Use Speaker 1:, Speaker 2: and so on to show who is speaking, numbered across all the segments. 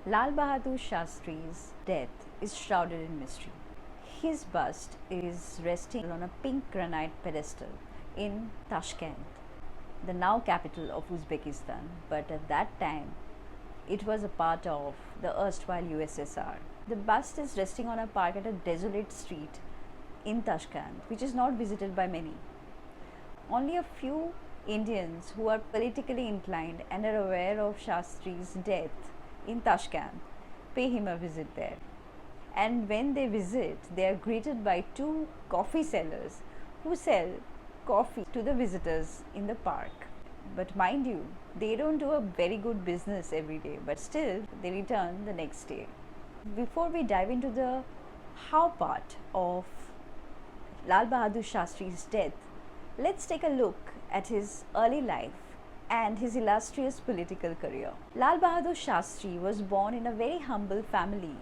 Speaker 1: Lal Bahadur Shastri's death is shrouded in mystery. His bust is resting on a pink granite pedestal in Tashkent, the now capital of Uzbekistan, but at that time it was a part of the erstwhile USSR. The bust is resting on a park at a desolate street in Tashkent, which is not visited by many. Only a few Indians who are politically inclined and are aware of Shastri's death in Tashkent pay him a visit there. And when they visit, they are greeted by two coffee sellers who sell coffee to the visitors in the park. But mind you, they don't do a very good business every day, but still they return the next day. Before we dive into the how part of Lal Bahadur Shastri's death, let's take a look at his early life and his illustrious political career. Lal Bahadur Shastri was born in a very humble family,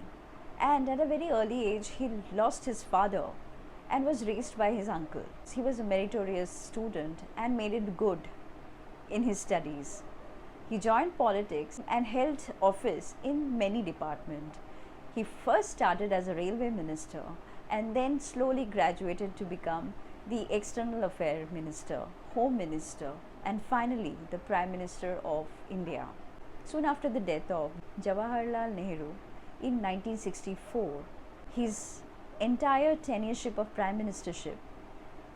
Speaker 1: and at a very early age he lost his father and was raised by his uncle. He was a meritorious student and made it good in his studies. He joined politics and held office in many departments. He first started as a railway minister and then slowly graduated to become the External Affairs Minister, Home Minister, and finally the Prime Minister of India. Soon after the death of Jawaharlal Nehru in 1964, his entire tenureship of Prime Ministership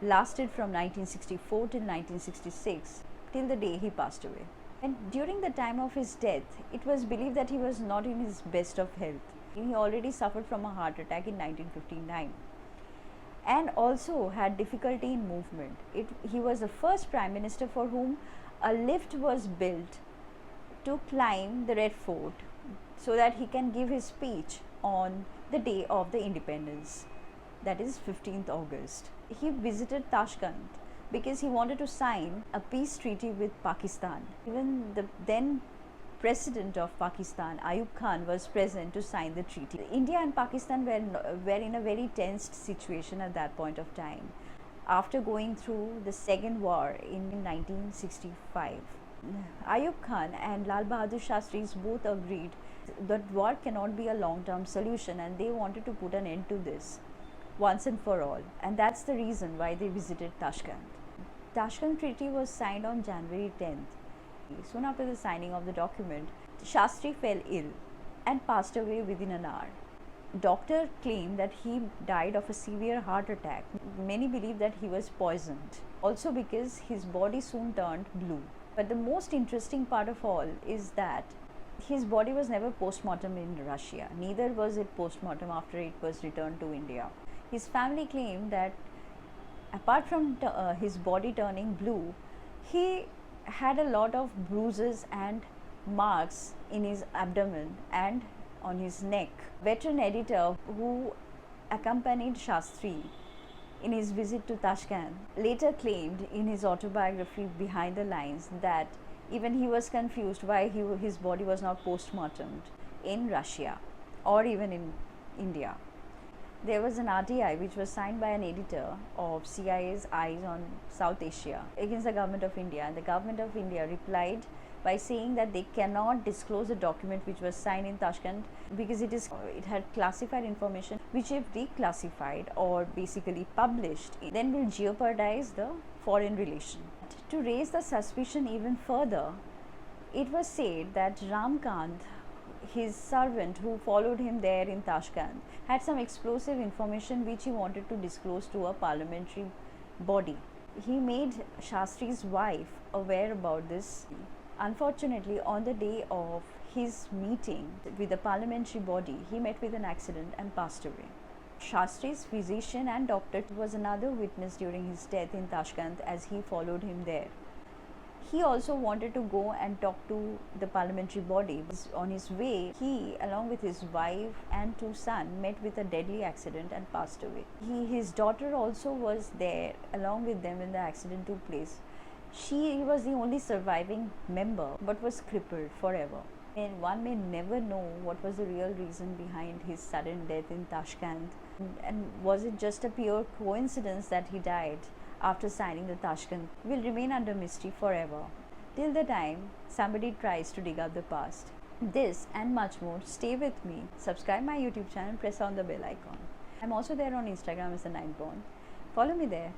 Speaker 1: lasted from 1964 till 1966, till the day he passed away. And during the time of his death, it was believed that he was not in his best of health. He already suffered from a heart attack in 1959 and also had difficulty in movement. He was the first Prime Minister for whom a lift was built to climb the Red Fort so that he can give his speech on the day of the independence, that is 15th August. He visited Tashkent because he wanted to sign a peace treaty with Pakistan. Even the then President of Pakistan, Ayub Khan, was present to sign the treaty. India and Pakistan were in a very tensed situation at that point of time after going through the Second War in 1965. Ayub Khan and Lal Bahadur Shastri both agreed that war cannot be a long-term solution and they wanted to put an end to this once and for all, and that's the reason why they visited Tashkent. Tashkent Treaty was signed on January 10th. Soon after the signing of the document, Shastri fell ill and passed away within an hour. Doctor claimed that he died of a severe heart attack. Many believe that he was poisoned, also because his body soon turned blue. But the most interesting part of all is that his body was never post-mortem in Russia. Neither was it post-mortem after it was returned to India. His family claimed that apart from his body turning blue, he had a lot of bruises and marks in his abdomen and on his neck. Veteran editor who accompanied Shastri in his visit to Tashkent later claimed in his autobiography Behind the Lines that even he was confused why his body was not post-mortemed in Russia or even in India. There was an RTI which was signed by an editor of CIA's Eyes on South Asia against the government of India, and the government of India replied by saying that they cannot disclose a document which was signed in Tashkent because it had classified information which, if declassified or basically published, then will jeopardize the foreign relation. To raise the suspicion even further, it was said that Ramkant, his servant who followed him there in Tashkent, had some explosive information which he wanted to disclose to a parliamentary body. He made Shastri's wife aware about this. Unfortunately, on the day of his meeting with the parliamentary body, he met with an accident and passed away. Shastri's physician and doctor was another witness during his death in Tashkent as he followed him there. He also wanted to go and talk to the parliamentary body. On his way, he, along with his wife and two sons, met with a deadly accident and passed away. His daughter also was there along with them when the accident took place. She was the only surviving member but was crippled forever. And one may never know what was the real reason behind his sudden death in Tashkent. And was it just a pure coincidence that he died after signing the Tashkent will remain under mystery forever, till the time somebody tries to dig up the past. This and much more, stay with me. Subscribe my YouTube channel, press on the bell icon. I'm also there on Instagram as the Nightborn. Follow me there.